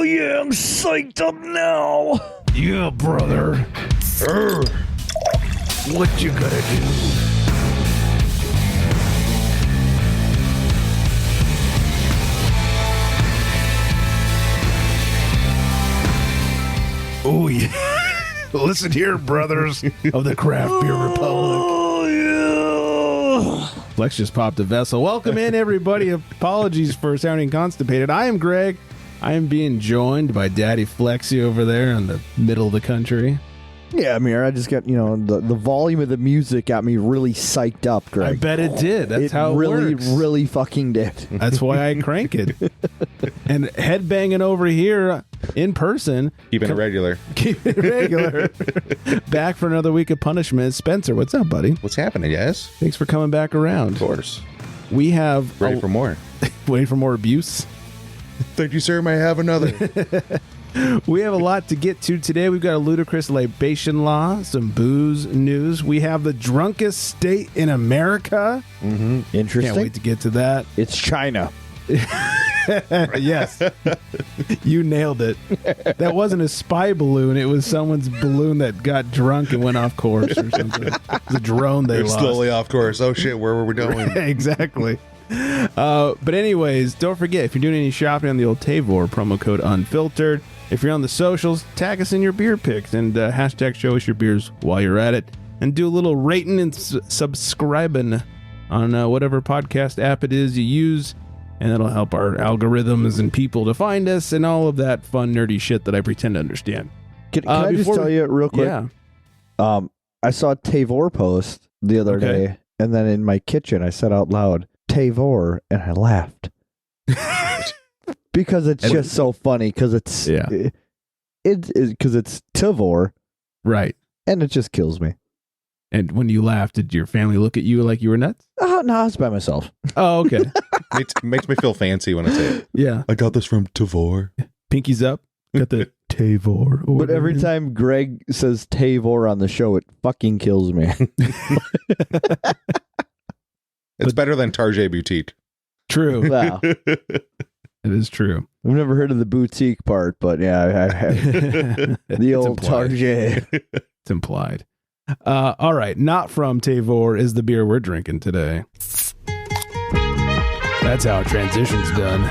yeah, I'm psyched up now. Yeah, brother. What you gotta do? Oh, yeah. Listen here, brothers of the Craft Beer Republic. Oh, yeah. Flex just popped a vessel. Welcome in, everybody. Apologies for sounding constipated. I am Greg. I am being joined by Daddy Flexi over there in the middle of the country. Yeah, Amir, I just got, the volume of the music got me really psyched up, Greg. I bet it did. That's how it really, works. really fucking did. That's why I crank it. And headbanging over here in person. Keeping it regular. Keep it regular. Back for another week of punishment. Spencer, what's up, buddy? What's happening, guys? Thanks for coming back around. Of course. We have... Ready for more. Waiting for more abuse. Thank you, sir. May I have another? We have a lot to get to today. We've got a Ludicrous Libation Law, some booze news. We have the drunkest state in America. Mm-hmm. Interesting. Can't wait to get to that. It's China. Yes. You nailed it. That wasn't a spy balloon. It was someone's balloon that got drunk and went off course or something. It was a drone they We're lost. slowly off course. Oh, shit. Where were we going? Exactly. But anyways, don't forget, if you're doing any shopping on the old Tavor, promo code UNFILTERED. If you're on the socials, tag us in your beer picks and hashtag show us your beers while you're at it. And do a little rating and subscribing on whatever podcast app it is you use. And that'll help our algorithms and people to find us and all of that fun, nerdy shit that I pretend to understand. Can I just tell you real quick? Yeah. I saw a Tavor post the other day, and then in my kitchen, I said out loud, Tavor, and I laughed. Because it's just so funny, because it's because it's Tavor, right? And it just kills me. And when you laughed, did your family look at you like you were nuts? Oh no, I was by myself. Oh, okay. Makes me feel fancy when I say it. Yeah, I got this from Tavor. Pinkies up. Got the Tavor order. But every time Greg says Tavor on the show, it fucking kills me. It's better than Target Boutique. True. Wow. It is true. I've never heard of the boutique part, but yeah, I have. The old Target. It's implied. All right. Not from Tavor is the beer we're drinking today. That's how a transition's done.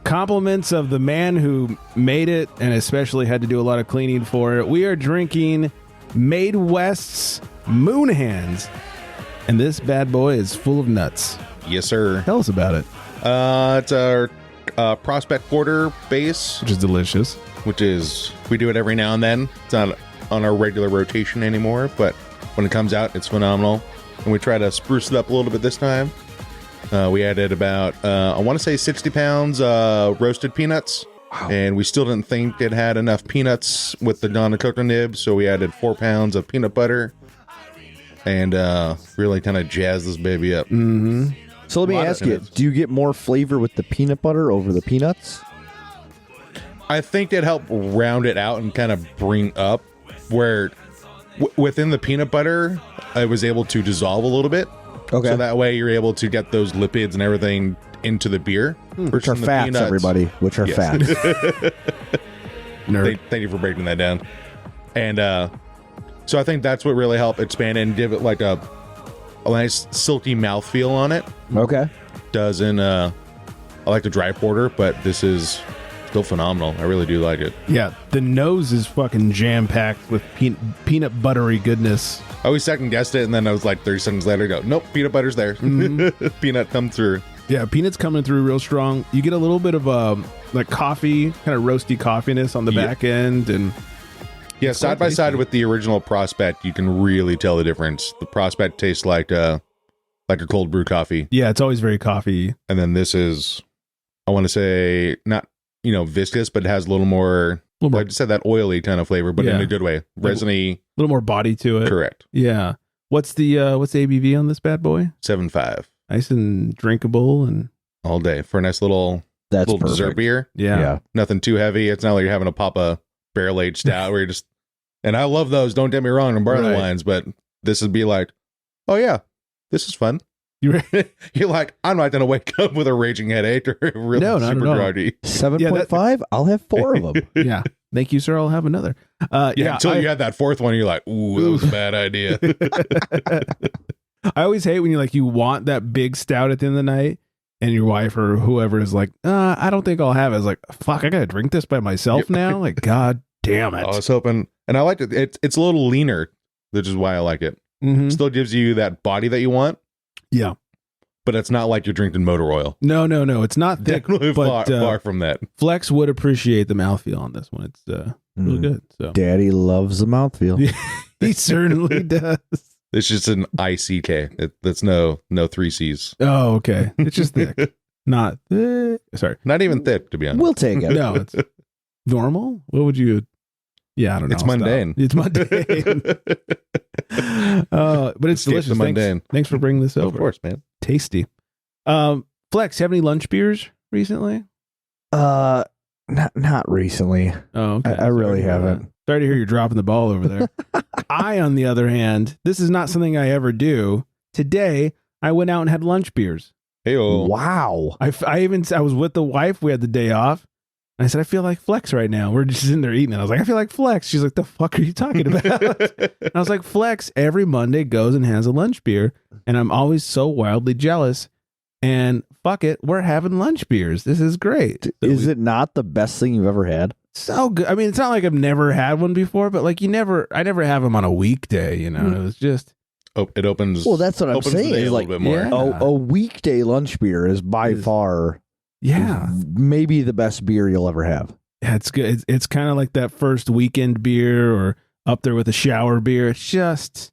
Compliments of the man who made it and especially had to do a lot of cleaning for it. We are drinking MadeWest's Moon Hands, and this bad boy is full of nuts. Yes, sir. Tell us about it. It's our Prospect Porter base, Which is delicious. We do it every now and then. It's not on our regular rotation anymore, but when it comes out, it's phenomenal. And we try to spruce it up a little bit this time. We added about, I want to say 60 pounds roasted peanuts. Wow. And we still didn't think it had enough peanuts with the Donna Cocoa nibs, so we added 4 pounds of peanut butter and really kind of jazz this baby up. Mm-hmm. So let me ask you, do you get more flavor with the peanut butter over the peanuts? I think it helped round it out and kind of bring up where within the peanut butter, I was able to dissolve a little bit. Okay. So that way you're able to get those lipids and everything into the beer. Which are fats, peanuts. Everybody. Which are fats. Thank you for breaking that down. And so I think that's what really helped expand and give it like a nice silky mouthfeel on it. Okay. Doesn't I like the dry porter, but this is still phenomenal. I really do like it. Yeah, the nose is fucking jam-packed with peanut buttery goodness. I always second guessed it, and then I was like 30 seconds later, go, nope, peanut butter's there. Mm-hmm. Peanut come through. Yeah, peanuts coming through real strong. You get a little bit of like coffee, kind of roasty coffeeness on the back end, and yeah, side by side with the original Prospect, you can really tell the difference. The Prospect tastes like a cold brew coffee. Yeah, it's always very coffee. And then this is, I want to say, not viscous, but it has a little more. Like I said, that oily kind of flavor, but in a good way. Resiny. A little more body to it. Correct. Yeah. What's the ABV on this bad boy? 7.5. Nice and drinkable and all day for a nice little dessert beer. Yeah. Nothing too heavy. It's not like you're having to pop a barrel aged stout where you're just, and I love those. Don't get me wrong on barley wines, but this would be like, oh yeah, this is fun. You're like, I'm not going to wake up with a raging headache or really super groggy. 7.5. I'll have 4 of them. Yeah. Thank you, sir. I'll have another. Until you had that fourth one, you're like, ooh, that was a bad idea. I always hate when you want that big stout at the end of the night and your wife or whoever is like, I don't think I'll have it. It's like, fuck, I got to drink this by myself now? Like, God damn it. I was hoping, and I liked it. It's a little leaner, which is why I like it. Mm-hmm. Still gives you that body that you want. Yeah. But it's not like you're drinking motor oil. No. It's not thick. But far from that. Flex would appreciate the mouthfeel on this one. It's really good. So Daddy loves the mouthfeel. He certainly does. It's just an ICK. That's no 3 C's. Oh, okay. It's just thick. Not thick. Sorry. Not even thick, to be honest. We'll take it. No, it's normal. What would you... Yeah, I don't know. It's mundane. It's mundane. But it's delicious. Thanks for bringing this over. Of course, man. Tasty. Flex, have any lunch beers recently? Not recently. Oh, okay. I really haven't. Sorry to hear you're dropping the ball over there. I, on the other hand, this is not something I ever do. Today, I went out and had lunch beers. Hey-o. Wow. I was with the wife. We had the day off. And I said, I feel like Flex right now. We're just in there eating. And I was like, I feel like Flex. She's like, the fuck are you talking about? And I was like, Flex every Monday goes and has a lunch beer. And I'm always so wildly jealous. And fuck it, we're having lunch beers. This is great. Is it not the best thing you've ever had? So good. I mean, it's not like I've never had one before, but like I never have them on a weekday, It was just. Oh, it opens. Well, that's what I'm saying. Is like, a little bit more. A weekday lunch beer is by far... Yeah, maybe the best beer you'll ever have. Yeah, it's good. It's kind of like that first weekend beer or up there with a shower beer. It's just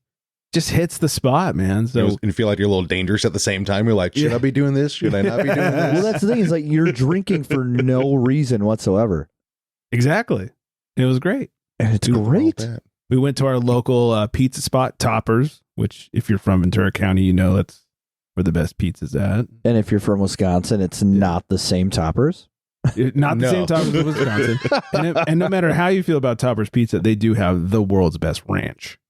hits the spot, man. So and you feel like you're a little dangerous at the same time. You're like, should I be doing this? Should I not be doing this? Well, that's the thing is like you're drinking for no reason whatsoever. Exactly. It was great. And it's great. We went to our local pizza spot, Toppers, which if you're from Ventura County, that's where the best pizza's at. And if you're from Wisconsin, it's not the same Toppers. Not the same Toppers as Wisconsin. And no matter how you feel about Toppers Pizza, they do have the world's best ranch.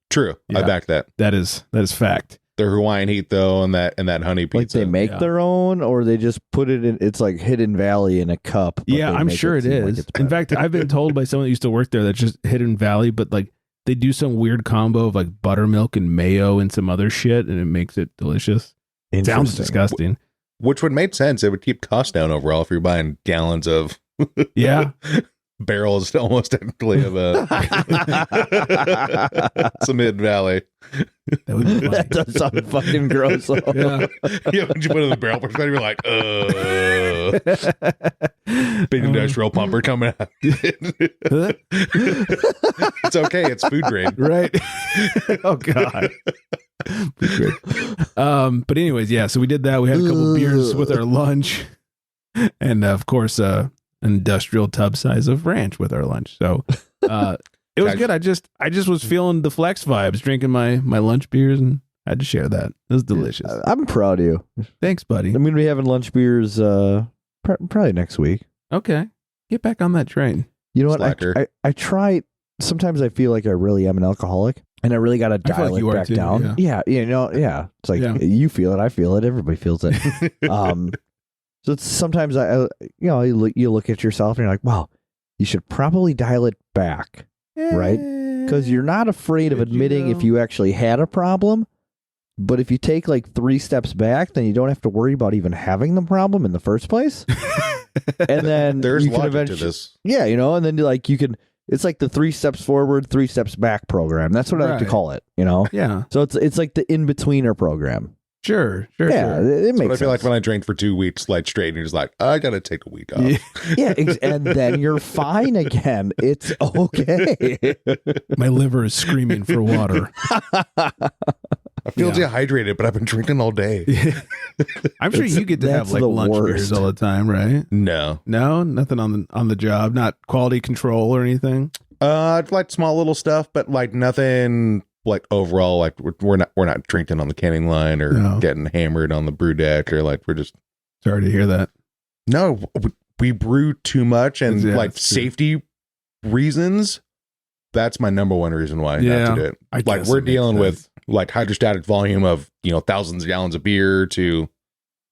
True. Yeah. I back that. That is fact. Their Hawaiian heat though, and that honey pizza. Like they make their own, or they just put it in. It's like Hidden Valley in a cup. Yeah, I'm sure it is. Like in fact, I've been told by someone that used to work there that's just Hidden Valley, but like they do some weird combo of like buttermilk and mayo and some other shit, and it makes it delicious. It sounds disgusting. Which would make sense. It would keep costs down overall if you're buying gallons of barrels almost technically of some Hidden Valley. That does sound fucking gross. Yeah, when you put it in the barrel perspective, you're like, big industrial pumper coming out. It's okay. It's food grade. Right. Oh, God. But anyways, so we did that. We had a couple beers with our lunch, and of course, an industrial tub size of ranch with our lunch. So it was good. I just was feeling the Flex vibes, drinking my lunch beers, and I had to share that. It was delicious. I'm proud of you. Thanks, buddy. I'm gonna be having lunch beers probably next week. Okay, get back on that train. You know what? I try. Sometimes I feel like I really am an alcoholic. And I really got to dial it back down. Yeah. It's like you feel it, I feel it, everybody feels it. So it's sometimes you look at yourself and you're like, wow, you should probably dial it back, right? Because you're not afraid of admitting if you actually had a problem. But if you take like 3 steps back, then you don't have to worry about even having the problem in the first place. And then there's logic to this. Yeah, and then you can. It's like the 3 steps forward, 3 steps back program. That's what I like to call it, Yeah. So it's like the in-betweener program. Sure. Yeah, it makes sense. I feel like when I drank for 2 weeks, like straight, and you're just like, I got to take a week off. And then you're fine again. It's okay. My liver is screaming for water. I feel dehydrated, but I've been drinking all day. I'm sure you get to have like lunch beers all the time, right? No, nothing on the job, not quality control or anything. Like small little stuff, but like nothing like overall. Like we're not drinking on the canning line or getting hammered on the brew deck, or like we're just. Sorry to hear that. No, we brew too much, and like safety reasons, that's my number one reason why not to do it. Like we're dealing with like hydrostatic volume of, thousands of gallons of beer to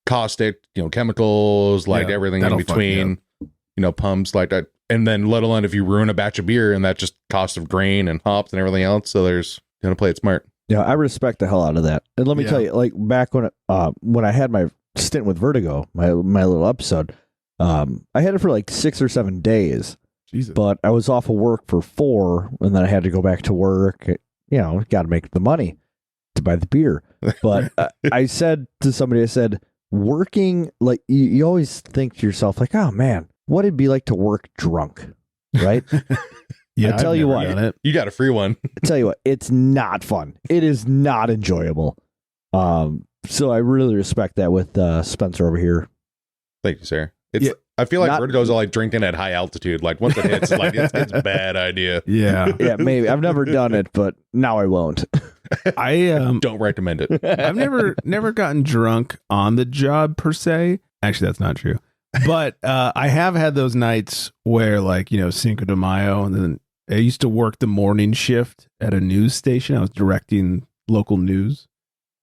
caustic, chemicals, like everything in between, pumps like that. And then let alone if you ruin a batch of beer and that just cost of grain and hops and everything else. So there's going to play it smart. Yeah, I respect the hell out of that. And let me tell you, like back when I had my stint with Vertigo, my little episode, I had it for like 6 or 7 days. Jesus. But I was off of work for 4, and then I had to go back to work. Got to make the money to buy the beer. But I said to somebody, I said, working, like, you always think to yourself, like, oh, man, what it'd be like to work drunk, right? Yeah, I tell you what. You got a free one. I tell you what, it's not fun. It is not enjoyable. So I really respect that with Spencer over here. Thank you, sir. I feel like Vertigo's all like drinking at high altitude. Like once it hits, like it's a bad idea. Yeah. Yeah, maybe. I've never done it, but now I won't. I don't recommend it. I've never gotten drunk on the job per se. Actually, that's not true. But I have had those nights where, like, Cinco de Mayo, and then I used to work the morning shift at a news station. I was directing local news.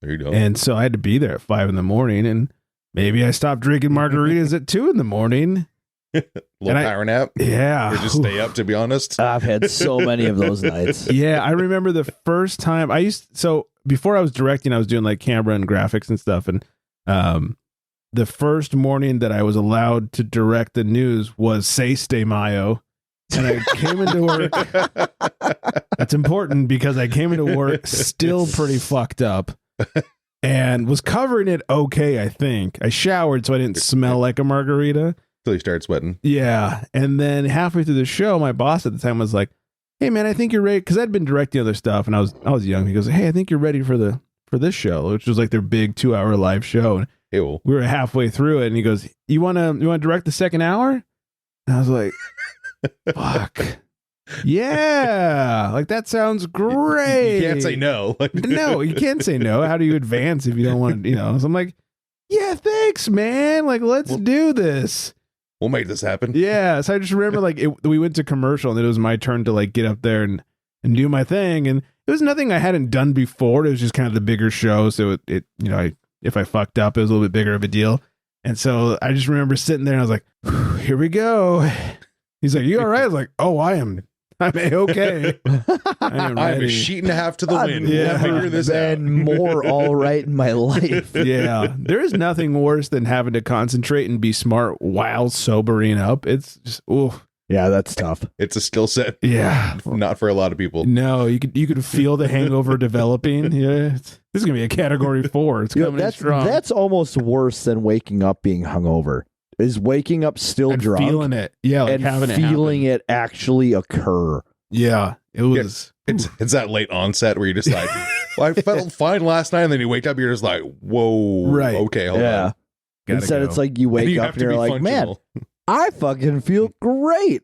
There you go. And so I had to be there at 5 a.m. and maybe I stopped drinking margaritas at 2 a.m. Little power nap. Yeah. Or just stay up, to be honest. I've had so many of those nights. Yeah. I remember the first time so before I was directing, I was doing like camera and graphics and stuff. And the first morning that I was allowed to direct the news was 6 de Mayo. And I came into work. That's important because I came into work still pretty fucked up. And was covering it okay, I think. I showered so I didn't smell like a margarita. Until you started sweating. Yeah. And then halfway through the show, my boss at the time was like, hey, man, I think you're ready. Because I'd been directing other stuff, and I was young. He goes, hey, I think you're ready for this show, which was like their big 2-hour live show. And Ew. we were halfway through it, and he goes, you want to direct the second hour? And I was like, fuck. Yeah, like that sounds great. You can't say no. No, you can't say no. How do you advance if you don't want to, So I'm like, yeah, thanks, man. Like, let's do this. We'll make this happen. Yeah. So I just remember we went to commercial and it was my turn to like get up there and do my thing. And it was nothing I hadn't done before. It was just kind of the bigger show. So it if I fucked up, it was a little bit bigger of a deal. And so I just remember sitting there and I was like, here we go. He's like, you all right? I was like, oh, I'm okay. I'm a sheet and a half to the wind. Yeah, figure this out. More all right in my life. Yeah, there is nothing worse than having to concentrate and be smart while sobering up. It's just, oof. Yeah, that's tough. It's a skill set. Yeah, not for a lot of people. No, you could feel the hangover developing. Yeah, this is gonna be a category 4. It's coming in strong. That's almost worse than waking up being hungover. Is waking up still and drunk, feeling it, yeah, like and having feeling it actually occur. Yeah, it was. Yeah, it's that late onset where you're just like, well, I felt fine last night, and then you wake up, you're just like, whoa, right? Okay, hold on. Instead, it's like you wake up and you're like, functional. Man, I fucking feel great.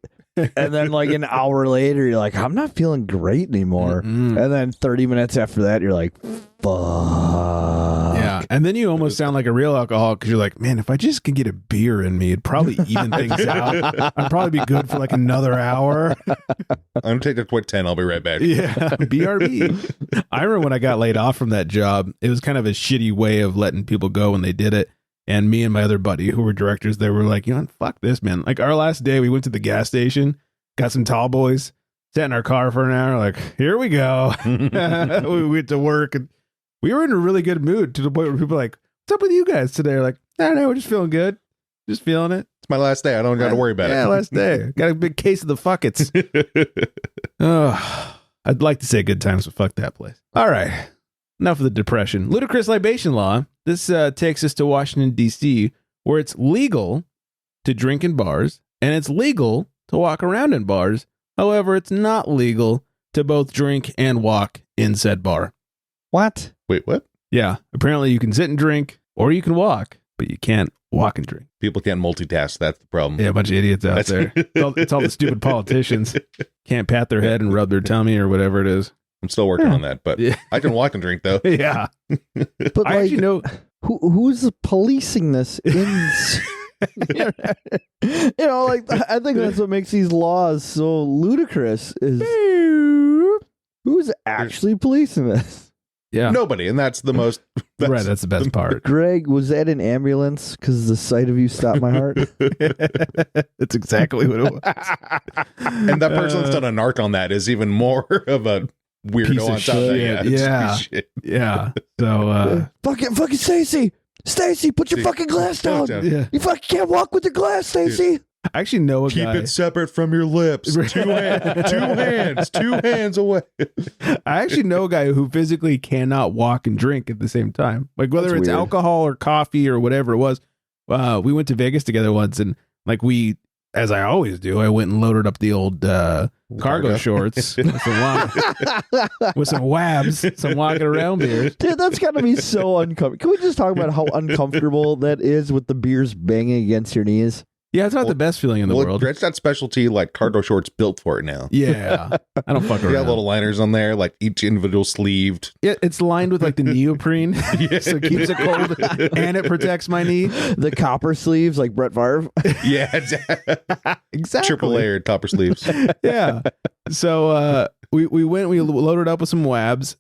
And then like an hour later, you're like, I'm not feeling great anymore. Mm-mm. And then 30 minutes after that, you're like, fuck. Yeah. And then you almost sound like a real alcoholic because you're like, man, if I just could get a beer in me, it'd probably even things out. I'd probably be good for like another hour. I'm going to take the quick 10. I'll be right back. Yeah. BRB. I remember when I got laid off from that job, it was kind of a shitty way of letting people go when they did it. And me and my other buddy who were directors, they were like, fuck this, man. Like our last day, we went to the gas station, got some tall boys, sat in our car for an hour, like, here we go. We went to work and we were in a really good mood to the point where people were like, what's up with you guys today? We're like, I don't know, we're just feeling good. Just feeling it. It's my last day. I don't got to worry about it. Yeah, last day. Got a big case of the fuckets. I'd like to say good times, but fuck that place. All right. Enough of the depression. Ludicrous Libation Law. This takes us to Washington, D.C., where it's legal to drink in bars, and it's legal to walk around in bars. However, it's not legal to both drink and walk in said bar. What? Wait, what? Yeah. Apparently you can sit and drink, or you can walk, but you can't walk and drink. People can't multitask. That's the problem. Yeah, a bunch of idiots out there. It's all the stupid politicians. Can't pat their head and rub their tummy or whatever it is. I'm still working on that, but I can walk and drink, though. Yeah. But I actually know who's policing this in Like I think that's what makes these laws so ludicrous is who's actually policing this? Yeah. Nobody, and that's the most... Right, that's the best part. Greg, was that an ambulance? Because the sight of you stopped my heart. That's exactly what it was. And that person that's done a narc on that is even more of a weirdo piece on of top of shit. that. Yeah. So, fucking Stacy, put your fucking glass down. yeah. You fucking can't walk with the glass, Stacy. I actually know a Keep guy. it separate from your lips. Two hands away. I actually know a guy who physically cannot walk and drink at the same time. Like whether That's it's weird. alcohol or coffee or whatever it was. We went to Vegas together once, and like as I always do, I went and loaded up the old cargo shorts with some wabs, some walking around beers. Dude, that's got to be so uncomfortable. Can we just talk about how uncomfortable that is with the beers banging against your knees? Yeah, it's not the best feeling in the world. It's that specialty like cargo shorts built for it now. Yeah, I don't fuck You around. got little liners on there, like each individual sleeved. Yeah, it's lined with like the neoprene, so it keeps it cold and it protects my knee. The copper sleeves, like Brett Favre. Yeah, Exactly. triple layered topper sleeves. Yeah. So we loaded up with some wabs,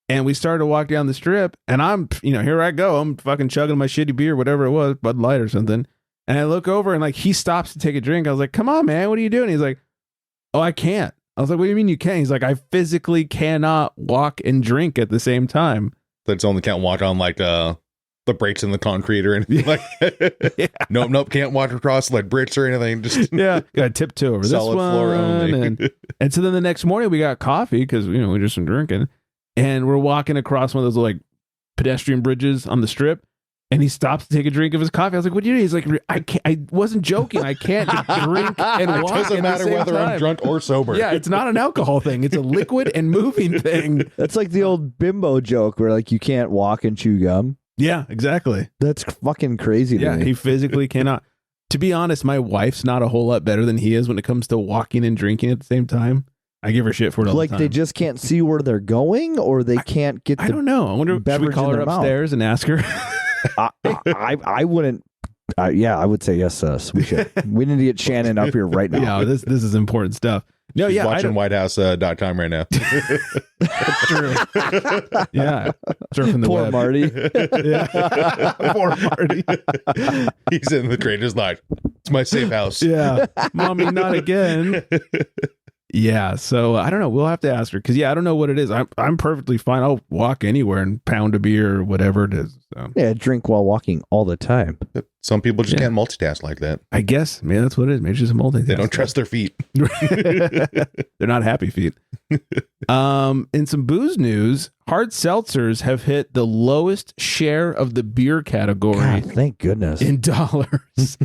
and we started to walk down the strip, and I'm, here I go. I'm fucking chugging my shitty beer, whatever it was, Bud Light or something. And I look over and like he stops to take a drink. I was like, come on, man, what are you doing? He's like, oh, I can't. I was like, what do you mean you can't? He's like, I physically cannot walk and drink at the same time. That's only can't walk on like the breaks in the concrete or anything like that. Yeah. Nope, can't walk across like bricks or anything. Just Yeah, got tiptoe over solid this one. floor only. And so then the next morning we got coffee because we just been drinking, and we're walking across one of those like pedestrian bridges on the strip. And he stops to take a drink of his coffee. I was like, what do you do? He's like, I can't. I wasn't joking. I can't drink and walk. It doesn't matter whether I'm drunk or sober. Yeah, it's not an alcohol thing. It's a liquid and moving thing. That's like the old bimbo joke where like you can't walk and chew gum. Yeah, exactly. That's fucking crazy to me. He physically cannot. To be honest, my wife's not a whole lot better than he is when it comes to walking and drinking at the same time. I give her shit for it all like the time. they just can't see where they're going, or they can't get. I don't know. I wonder. Should we call her upstairs and ask her? I wouldn't. I would say yes. We should. We need to get Shannon up here right now. Yeah, this is important stuff. No, She's watching WhiteHouse.com right now. That's true. Yeah, surfing the Poor web. Marty. Yeah. Poor Marty. He's in the greatest life. It's my safe house. Yeah, mommy, not again. Yeah, so I don't know. We'll have to ask her because I don't know what it is. I'm perfectly fine. I'll walk anywhere and pound a beer or whatever it is. So. Yeah, drink while walking all the time. Some people just can't multitask like that. I guess maybe that's what it is. Maybe it's just a multitask. They don't trust their feet. They're not happy feet. In some booze news, hard seltzers have hit the lowest share of the beer category. God, thank goodness. In dollars since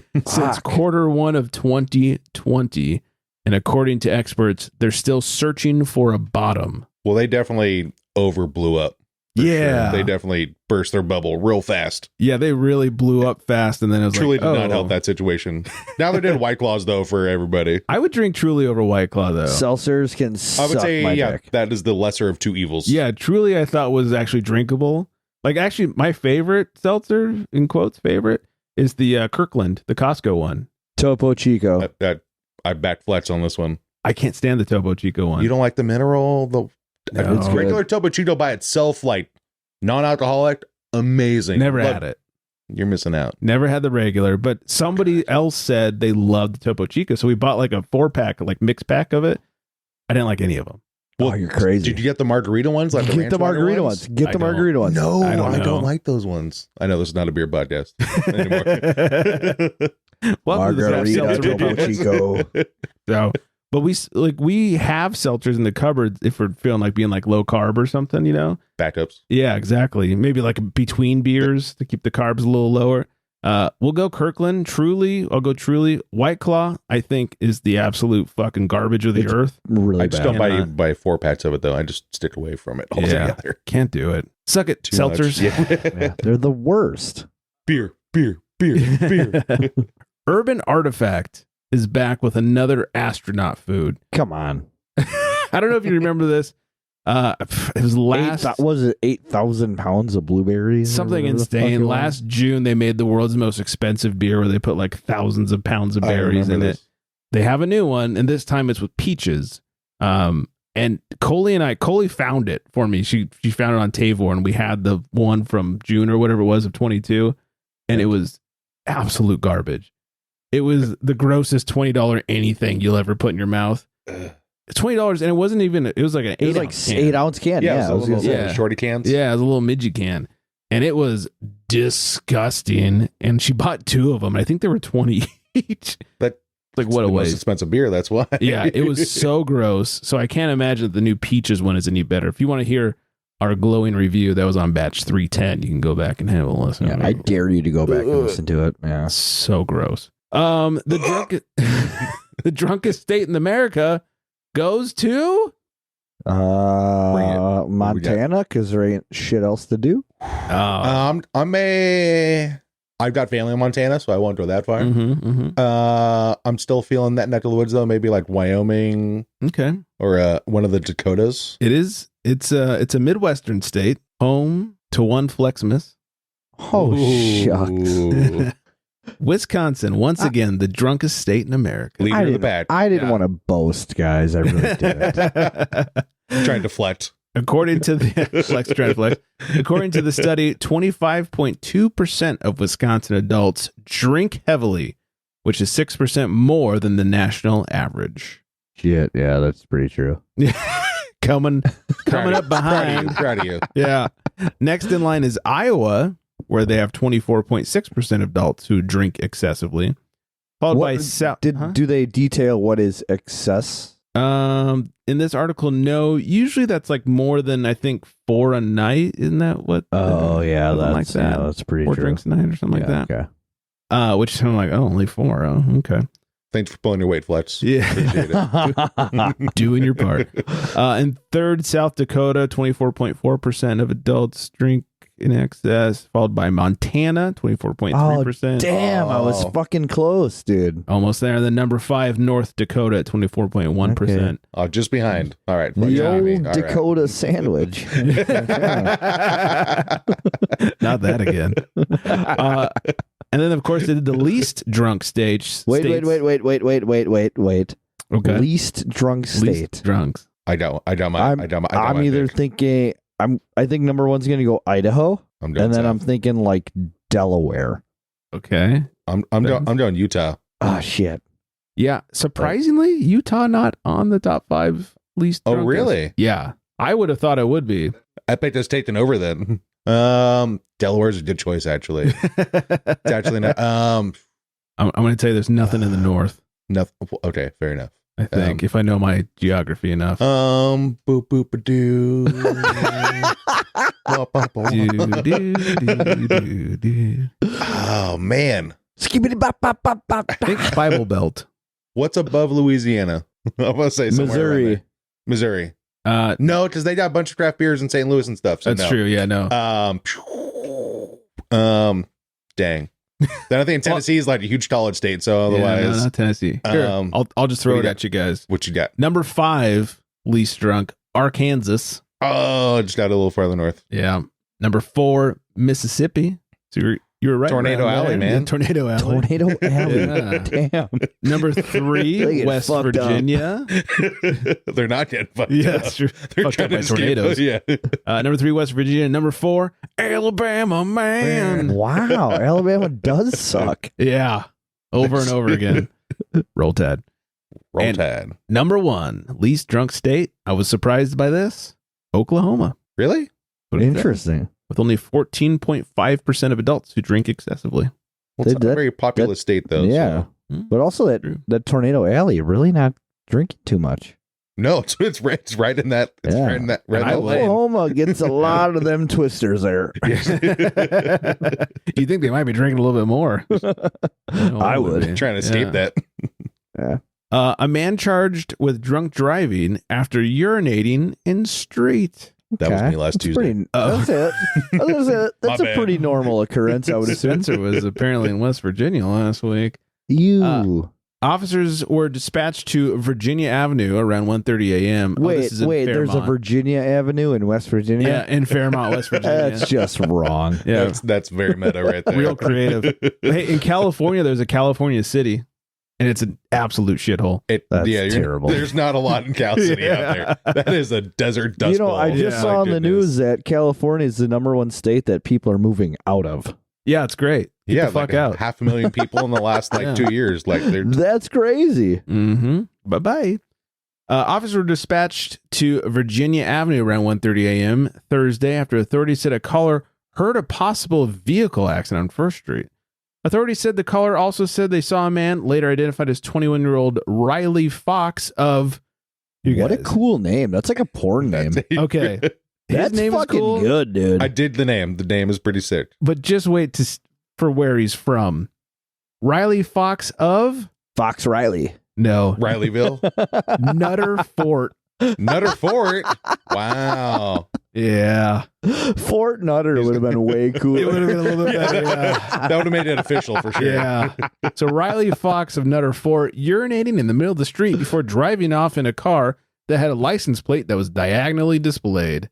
Q1 of 2020. And according to experts, they're still searching for a bottom. Well, they definitely over blew up. Yeah. Sure. They definitely burst their bubble real fast. Yeah, they really blew up fast. And then it was Truly like, did not help that situation. Now they're doing White Claws, though, for everybody. I would drink Truly over White Claw, though. Seltzers can suck I would say, my dick. that is the lesser of two evils. Yeah, Truly I thought was actually drinkable. Like, actually, my favorite seltzer, in quotes, favorite, is the Kirkland, the Costco one. Topo Chico. I back flex on this one. I can't stand the Topo Chico one. You don't like the mineral? No. It's Regular Topo Chico by itself, like non-alcoholic, amazing. Never had it. You're missing out. Never had the regular, but somebody else said they loved the Topo Chico, so we bought like a 4-pack, like mix pack of it. I didn't like any of them. Well, you're crazy. Did you get the margarita ones? Like Get the margarita ones. Get the margarita ones. No, I I don't don't know. like those ones. I know this is not a beer podcast anymore. Margarita Topo Chico. So, but we have seltzers in the cupboard if we're feeling like being like low carb or something, Backups. Yeah, exactly. Maybe like between beers to keep the carbs a little lower. We'll go Kirkland, Truly. I'll go Truly. White Claw, I think, is the absolute fucking garbage of the earth. Really I just bad. don't buy 4-packs of it, though. I just stick away from it altogether. Can't do it. Suck it, Too much. seltzers. Yeah, they're the worst. Beer. Urban Artifact is back with another astronaut food. Come on. I don't know if you remember this. It was last. Was it 8,000 pounds of blueberries? Something insane. Last June, they made the world's most expensive beer where they put like thousands of pounds of berries in it. They have a new one, and this time it's with peaches. And Coley found it for me. She found it on Tavor, and we had the one from June or whatever it was of 22, and it was absolute garbage. It was the grossest $20 anything you'll ever put in your mouth. It's $20, and it wasn't even. It was like an 8-ounce can. Yeah, it was shorty cans. Yeah, it was a little midget can, and it was disgusting. And she bought 2 of them. I think they were 20 each. But like what a waste. Most expensive beer. That's why. Yeah, it was so gross. So I can't imagine that the new peaches one is any better. If you want to hear our glowing review, that was on batch 310. You can go back and have a listen. Yeah, I dare you to go back and listen to it. Yeah, so gross. The drunkest state in America goes to Montana, because there ain't shit else to do. I've got family in Montana, so I won't go that far. I'm still feeling that neck of the woods, though. Maybe like Wyoming, okay, or one of the Dakotas. It's a Midwestern state, home to one Flexmas. Oh, shucks. Wisconsin, once again, the drunkest state in America. Leader of the pack. I didn't want to boast, guys. I really didn't. Trying to flex. According to the according to the study, 25.2% of Wisconsin adults drink heavily, which is 6% more than the national average. Shit, yeah, that's pretty true. coming up behind. Proud of you. Yeah. Next in line is Iowa, where they have 24.6% of adults who drink excessively. Followed by South. Do they detail what is excess? In this article, no. Usually that's like more than, I think, 4 a night. Isn't that what? Oh, yeah, that's pretty 4 true. 4 drinks a night or something like that. Okay. Which I'm like, oh, only 4. Oh, okay. Thanks for pulling your weight, Flex. Yeah. Appreciate it. Doing your part. And third, South Dakota, 24.4% of adults drink in excess, followed by Montana, 24.3%. Oh, damn, I was fucking close, dude. Almost there. And then number 5, North Dakota at 24.1%. Okay. Oh, just behind. All right. The old Dakota sandwich. Not that again. And then, of course, they did the least drunk stage. Wait. Okay. Least drunk state. Least drunks. I'm either thinking. I think number 1's going to go Idaho, and then I'm thinking like Delaware. Okay. I'm doing Utah. Ah, shit. Yeah. Surprisingly, Utah not on the top 5 least drunkest. Oh, really? Yeah. I would have thought it would be. I bet that's taken over then. Delaware's a good choice, actually. It's actually not. I'm going to tell you there's nothing in the north. Nothing. Okay, fair enough. I think if I know my geography enough. Boop boop a doo. Oh man. I think Bible Belt. What's above Louisiana? I'm gonna say somewhere. Missouri. No, because they got a bunch of craft beers in St. Louis and stuff. So that's true. Yeah, no. Dang. Then I think Tennessee is like a huge college state, so otherwise, no, not Tennessee. Here, I'll just throw it at you guys. What you got? Number 5, least drunk, Arkansas. Oh, just got a little farther north. Yeah. Number 4, Mississippi. So you were right. Tornado Alley, man. Yeah, Tornado Alley. Tornado Alley. Yeah. Damn. Number 3, West Virginia. They're not getting fucked up. That's true. They're fucked up by tornadoes. Yeah. Number 3, West Virginia. Number 4, Alabama, man. Wow. Alabama does suck. Yeah. Over and over again. Roll Tide. Roll Tide. Number 1, least drunk state. I was surprised by this. Oklahoma. Really? Interesting. With only 14.5% of adults who drink excessively. Well, it's not a very populous state, though. Yeah. So. But also that Tornado Alley, really not drinking too much. No, it's right in that. It's right in that. Right Oklahoma gets a lot of them twisters there. You think they might be drinking a little bit more? I would. Trying to escape that. Yeah. A man charged with drunk driving after urinating in street. That was me last Tuesday. That's it. That's a pretty normal occurrence, I would assume. Spencer was apparently in West Virginia last week. Officers were dispatched to Virginia Avenue around 1:30 a.m. Wait, there's a Virginia Avenue in West Virginia? Yeah, in Fairmont, West Virginia. That's just wrong. Yeah, that's very meta right there. Real creative. Hey, in California, there's a California City, and it's an absolute shithole. That's terrible. There's not a lot in Cal City out there. That is a desert dust bowl. I just saw on the news that California is the #1 state that people are moving out of. Yeah, it's great. Get the fuck out. 500,000 people in the last 2 years. That's crazy. Mm-hmm. Bye-bye. Officers were dispatched to Virginia Avenue around 1:30 a.m. Thursday after authorities said a caller heard a possible vehicle accident on First Street. Authorities said the caller also said they saw a man, later identified as 21-year-old Riley Fox of... What a cool name. That's like a porn name. Okay. That's name fucking is cool. good, dude. I did the name. The name is pretty sick. But just wait for where he's from. Riley Fox of... Fox Riley. No. Rileyville? Nutter Fort. Nutter Fort? Wow. Yeah. Fort Nutter would have been way cooler. It would have been a little bit better, yeah. That would have made it official for sure. Yeah. So Riley Fox of Nutter Fort urinating in the middle of the street before driving off in a car that had a license plate that was diagonally displayed.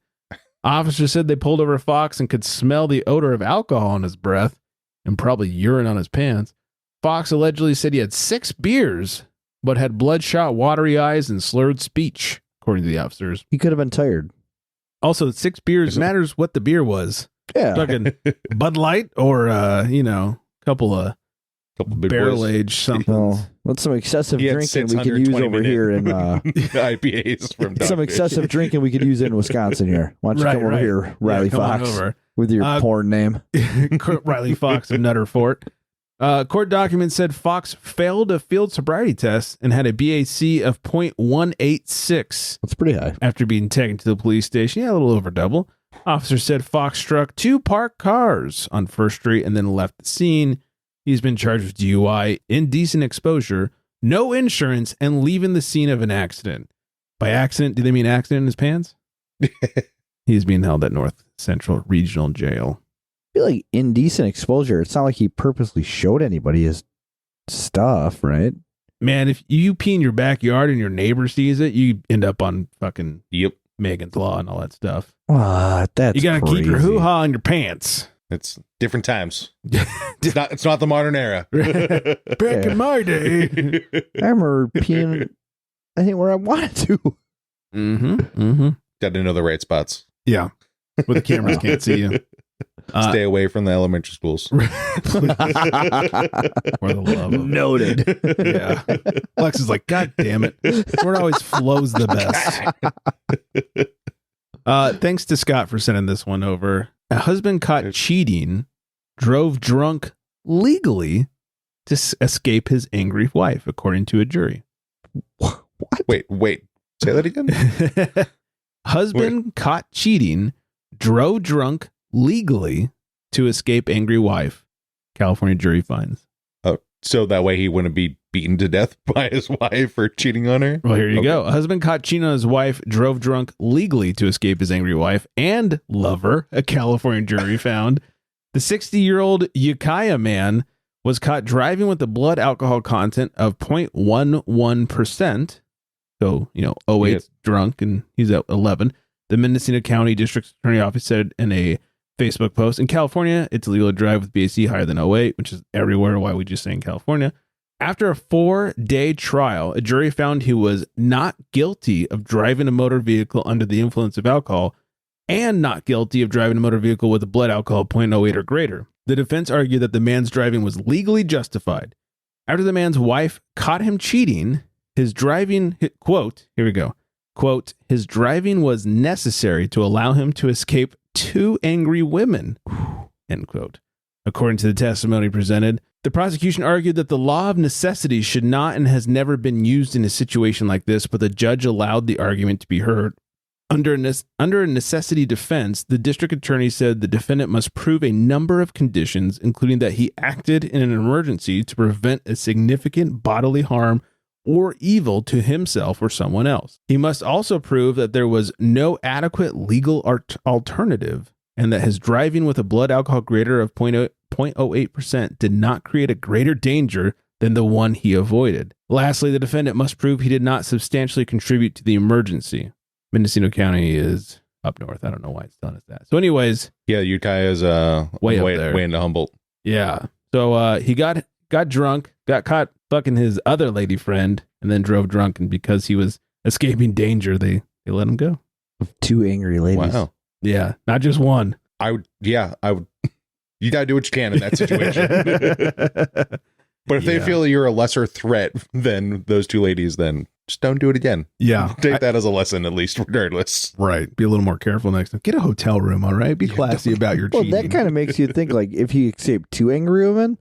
Officers said they pulled over Fox and could smell the odor of alcohol in his breath and probably urine on his pants. Fox allegedly said he had 6 beers, but had bloodshot, watery eyes and slurred speech, according to the officers. He could have been tired. Also, 6 beers matters what the beer was. Yeah. Fucking Bud Light or, couple barrel age something. Well, what's some excessive drinking we could use over here in IPAs from some excessive drinking we could use in Wisconsin here. Why don't you come over here, Riley Fox, with your porn name. Riley Fox of Nutter Fort. Court documents said Fox failed a field sobriety test and had a BAC of 0.186. That's pretty high. After being taken to the police station. Yeah, a little over double. Officers said Fox struck 2 parked cars on First Street and then left the scene. He's been charged with DUI, indecent exposure, no insurance, and leaving the scene of an accident. By accident, do they mean accident in his pants? He's being held at North Central Regional Jail. I feel like indecent exposure. It's not like he purposely showed anybody his stuff, right? Man, if you pee in your backyard and your neighbor sees it, you end up on fucking Megan's Law and all that stuff. That's you gotta keep your hoo-ha in your pants. It's different times. It's not the modern era. Back in my day. I remember peeing, I think, where I wanted to. Got to know the right spots. Yeah. Where the cameras can't see you. Stay away from the elementary schools. For the love of Noted. Yeah. Lex is like, God damn it. Word always flows the best. Thanks to Scott for sending this one over. A husband caught cheating drove drunk legally to escape his angry wife, according to a jury. What? Wait. Say that again? Husband caught cheating drove drunk legally to escape angry wife. California jury finds. Oh, so that way he wouldn't be beaten to death by his wife for cheating on her? Well, here you go. A husband caught cheating on his wife drove drunk legally to escape his angry wife and lover, a California jury found. The 60-year-old Ukiah man was caught driving with a blood alcohol content of 0.11%. So, 08's drunk and he's at 11. The Mendocino County District Attorney Office said in a Facebook post, in California, it's illegal to drive with BAC higher than 08, which is everywhere. Why we just say in California? After a 4-day trial, a jury found he was not guilty of driving a motor vehicle under the influence of alcohol and not guilty of driving a motor vehicle with a blood alcohol of 0.08 or greater. The defense argued that the man's driving was legally justified. After the man's wife caught him cheating, his driving, quote, here we go, quote, his driving was necessary to allow him to escape 2 angry women, end quote. According to the testimony presented, the prosecution argued that the law of necessity should not and has never been used in a situation like this, but the judge allowed the argument to be heard. Under a necessity defense, the district attorney said the defendant must prove a number of conditions, including that he acted in an emergency to prevent a significant bodily harm or evil to himself or someone else. He must also prove that there was no adequate legal alternative and that his driving with a blood alcohol greater of 0.08% did not create a greater danger than the one he avoided. Lastly, the defendant must prove he did not substantially contribute to the emergency. Mendocino County is up north. I don't know why it's telling us that. So anyways. Yeah, Ukiah is way into Humboldt. Yeah. So he got drunk, got caught fucking his other lady friend, and then drove drunken because he was escaping danger. They let him go. 2 angry ladies. Wow. Yeah, not just one. I would. You gotta do what you can in that situation. But if they feel you're a lesser threat than those 2 ladies, then just don't do it again. Yeah. Take that as a lesson, at least, regardless. Right. Be a little more careful next time. Get a hotel room, all right? Be classy about your cheating. Well, that kind of makes you think, like, if he escaped 2 angry women,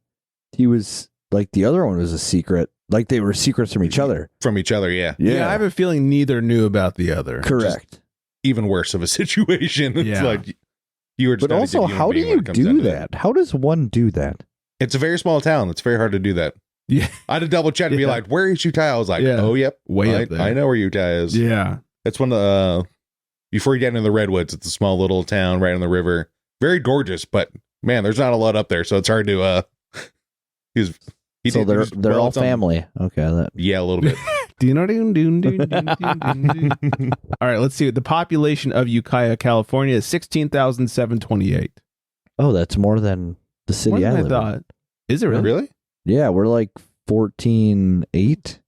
he was, like, the other one was a secret. Like, they were secrets from each other. From each other, yeah. Yeah, I have a feeling neither knew about the other. Correct. Just even worse of a situation. It's like, you were just but also, how do you do that? How does one do that? It's a very small town. It's very hard to do that. Yeah. I had to double check and be like, where is Utah? I was like, oh, yep. Way up there. I know where Utah is. Yeah. It's one of the, before you get into the Redwoods, it's a small little town right on the river. Very gorgeous, but man, there's not a lot up there. So it's hard to, so they're all family. Okay. Yeah, a little bit. All right, let's see. The population of Ukiah, California is 16,728. Oh, that's more than the city I live in. Is it really? Really? Yeah, we're like 14.8.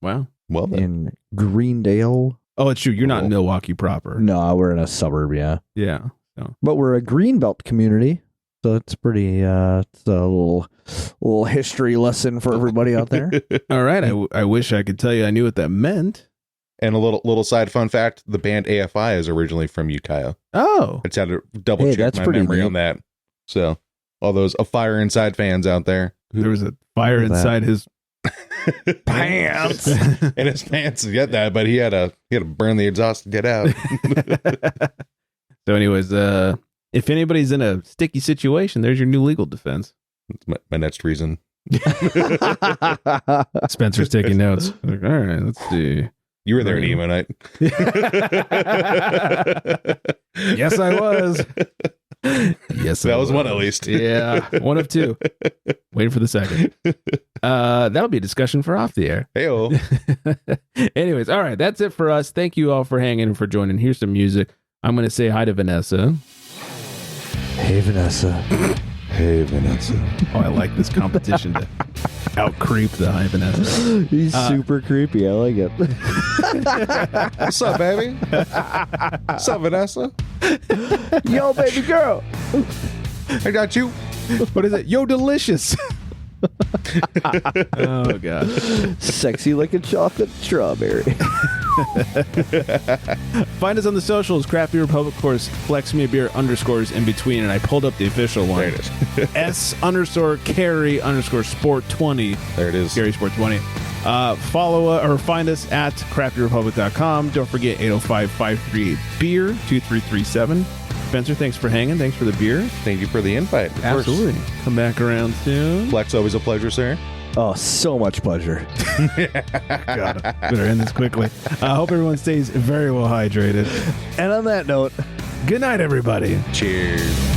Wow. Well, then. In Greendale. Oh, it's true. You're not in Milwaukee proper. No, we're in a suburb, yeah. Yeah. So. But we're a greenbelt community, so it's pretty, it's a little history lesson for everybody out there. All right. I wish I could tell you I knew what that meant. And a little side fun fact, the band AFI is originally from Ukiah. Oh. I just had to double check my memory on that. So, all those A Fire Inside fans out there. There was a fire inside his pants. In his pants to get that, but he had to burn the exhaust to get out. So anyways, if anybody's in a sticky situation, there's your new legal defense. That's my next reason. Spencer's taking notes. Like, all right, let's see. You were there at emo night. Yes, I was. Yes, that was one at least. Yeah, one of 2. Waiting for the second. That'll be a discussion for off the air. Hey-o. Anyways, all right, that's it for us. Thank you all for hanging and for joining. Here's some music. I'm going to say hi to Vanessa. Hey, Vanessa. Hey, Vanessa. Oh, I like this competition to out-creep the hi, Vanessa. He's super creepy. I like it. What's up, baby? What's up, Vanessa? Yo, baby girl. I got you. What is it? Yo, delicious. Oh, God. Sexy like a chocolate strawberry. Find us on the socials, Craft Beer Republic, of course, Flex Me a Beer _ in between, and I pulled up the official one. There it is. S_Carry_Sport20. There it is. Carry Sport 20. Follow or find us at craftbeerrepublic.com. Don't forget 805-538-BEER 2337. Spencer, thanks for hanging. Thanks for the beer. Thank you for the invite. Absolutely. Come back around soon. Flex, always a pleasure, sir. Oh, so much pleasure. God, better end this quickly. I hope everyone stays very well hydrated. And on that note, good night, everybody. Cheers.